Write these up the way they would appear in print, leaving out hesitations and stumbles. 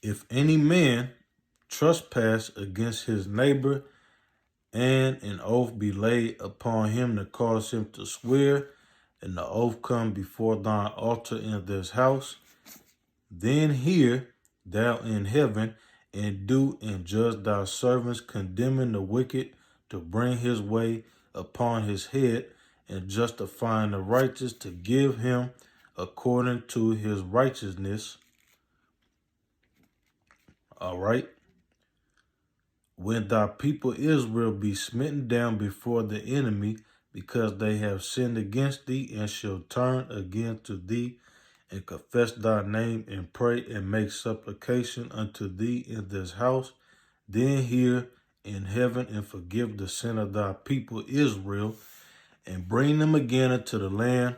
If any man trespass against his neighbor, and an oath be laid upon him to cause him to swear, and the oath come before thine altar in this house, then hear thou in heaven, and do and judge thy servants, condemning the wicked to bring his way upon his head, and justifying the righteous to give him according to his righteousness. All right. When thy people Israel be smitten down before the enemy, because they have sinned against thee, and shall turn again to thee, and confess thy name, and pray, and make supplication unto thee in this house, then hear in heaven, and forgive the sin of thy people Israel, and bring them again into the land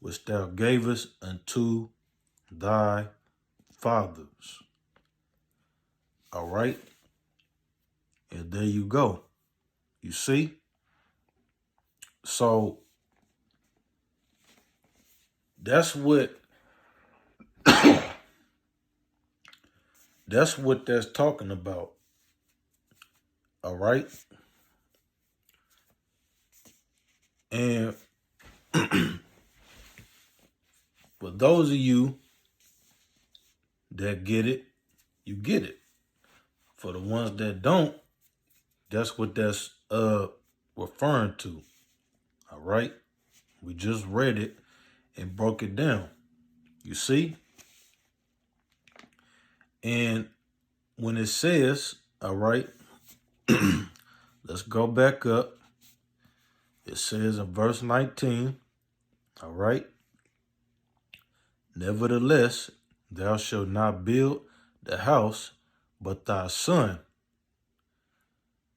which thou gavest unto thy fathers. All right? And there you go. You see? So that's what that's talking about. All right? And for those of you that get it, you get it. For the ones that don't, that's what that's referring to. All right? We just read it and broke it down. You see? And when it says, all right, let's go back up. It says in verse 19, all right, nevertheless, thou shalt not build the house, but thy son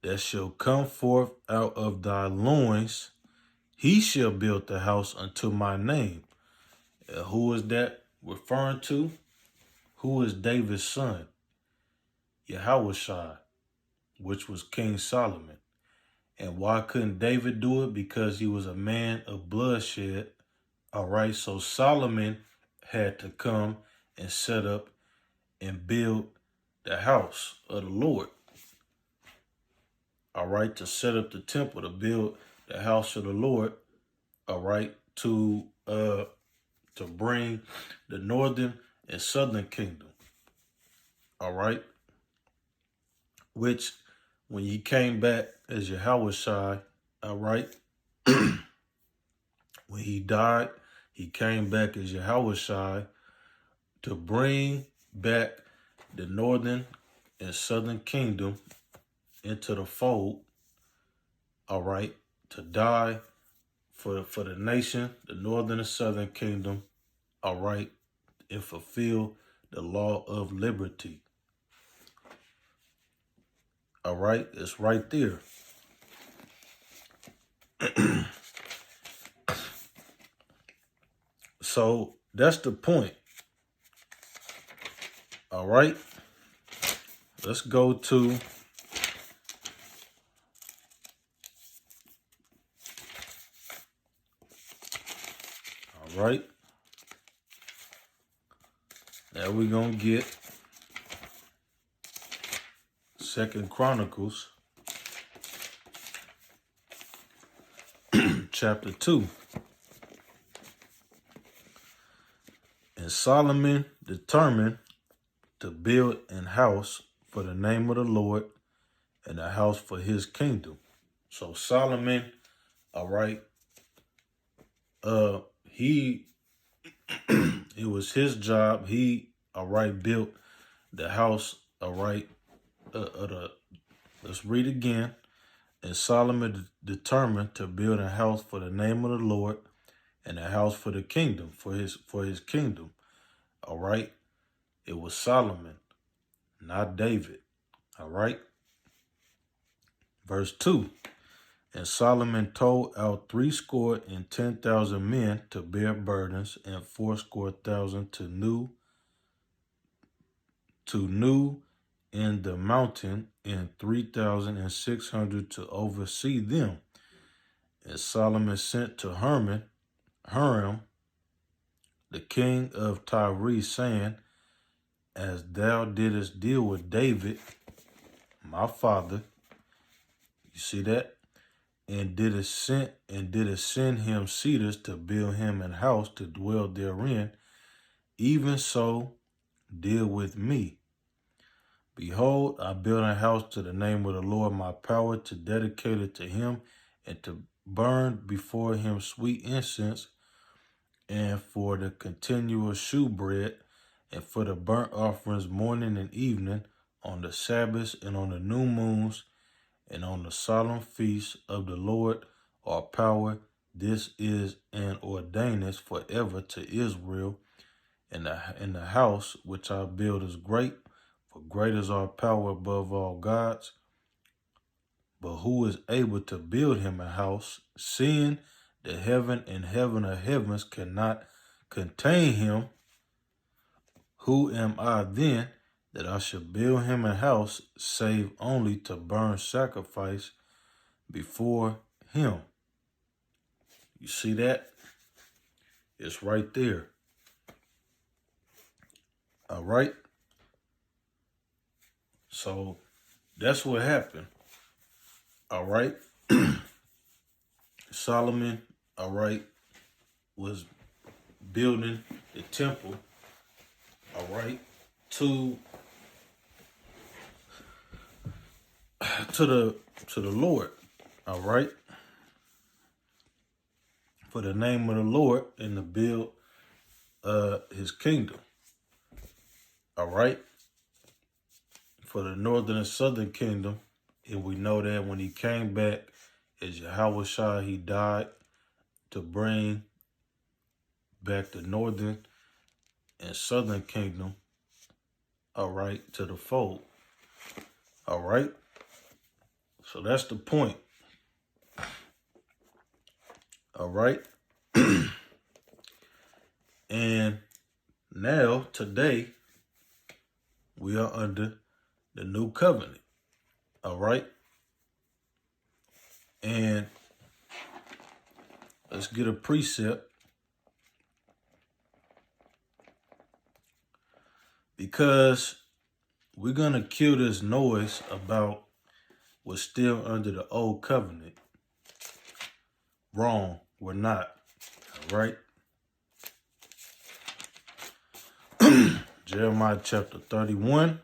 that shall come forth out of thy loins, he shall build the house unto my name. Who is that referring to? Who is David's son? Yahushua, which was King Solomon. And why couldn't David do it? Because he was a man of bloodshed. All right, so Solomon had to come and set up and build the house of the Lord. All right, to set up the temple, to build the house of the Lord. All right, to bring the northern and southern kingdom. All right, which when he came back as Yahushua, all right, when he died, he came back as Yahushua to bring back the northern and southern kingdom into the fold, all right, to die for the nation, the northern and southern kingdom, all right, and fulfill the law of liberty. All right, it's right there. So that's the point. All right, let's go to all right. Now we're gonna get 2 Chronicles chapter 2. And Solomon determined to build an house for the name of the Lord, and a house for his kingdom. So Solomon, all right, he it was his job. He, all right, built the house, all right, let's read again. And Solomon determined to build a house for the name of the Lord, and a house for the kingdom, for his kingdom. All right. It was Solomon, not David. All right. Verse 2. And Solomon told out 70,000 men to bear burdens, and 80,000 to new in the mountain, and 3,600 to oversee them. And Solomon sent to Hiram, the king of Tyre, saying, as thou didst deal with David, my father. You see that? And didst send him cedars to build him an house to dwell therein, even so deal with me. Behold, I build a house to the name of the Lord my power, to dedicate it to him, and to burn before him sweet incense, and for the continual shewbread, and for the burnt offerings morning and evening, on the Sabbaths and on the new moons, and on the solemn feasts of the Lord our power. This is and ordaineth forever to Israel. And the house which I build is great, for great is our power above all gods. But who is able to build him a house, seeing the heaven and heaven of heavens cannot contain him? Who am I then that I should build him a house, save only to burn sacrifice before him? You see that? It's right there. All right? So that's what happened. All right? Solomon, all right, was building the temple, all right, to the Lord, all right, for the name of the Lord, and to build his kingdom, all right, for the northern and southern kingdom. And we know that when he came back as Yahushua, he died to bring back the northern and southern kingdom, all right, to the fold, all right. So that's the point, all right. And now, today, we are under the new covenant, all right? And let's get a precept, because we're going to kill this noise about what's still under the old covenant. Wrong, we're not, all right? Jeremiah chapter 31.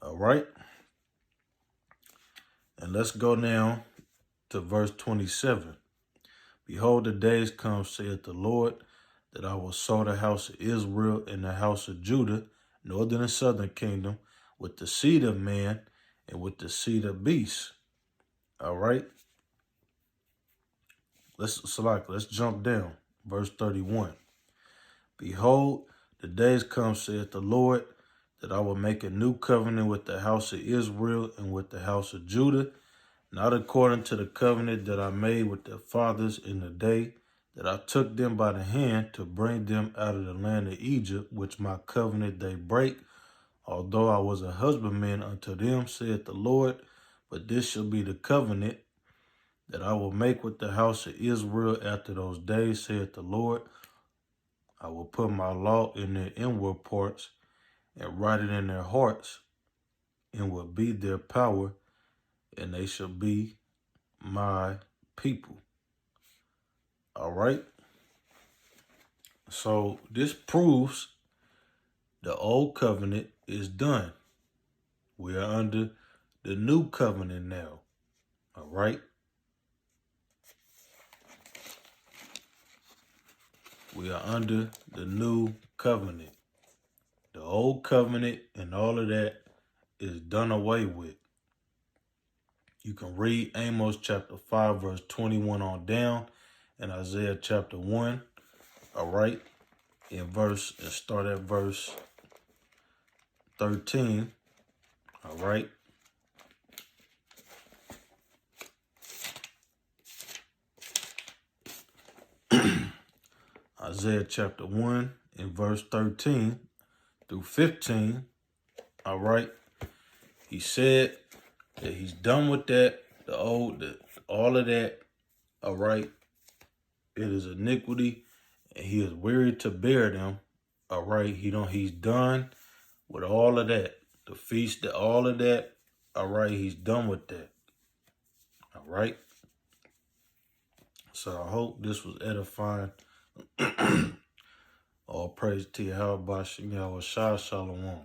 All right. And let's go now to verse 27. Behold, the days come, saith the Lord, that I will sow the house of Israel and the house of Judah, northern and southern kingdom, with the seed of man and with the seed of beasts. All right. Let's jump down. Verse 31. Behold, the days come, saith the Lord, that I will make a new covenant with the house of Israel and with the house of Judah, not according to the covenant that I made with their fathers in the day that I took them by the hand to bring them out of the land of Egypt, which my covenant they break, although I was a husbandman unto them, saith the Lord. But this shall be the covenant that I will make with the house of Israel after those days, saith the Lord. I will put my law in their inward parts and write it in their hearts, and will be their power, and they shall be my people. All right. So this proves the old covenant is done. We are under the new covenant now. All right. We are under the new covenant. The old covenant and all of that is done away with. You can read Amos chapter 5, verse 21 on down, and Isaiah chapter 1, all right, and start at verse 13, all right. Isaiah chapter 1 and verse 13 through 15, all right. He said that he's done with that, all of that, all right. It is iniquity, and he is weary to bear them, All right, he's done with all of that. The feast, all of that. All right, he's done with that. All right. So I hope this was edifying. All praise to Yahweh Shalom.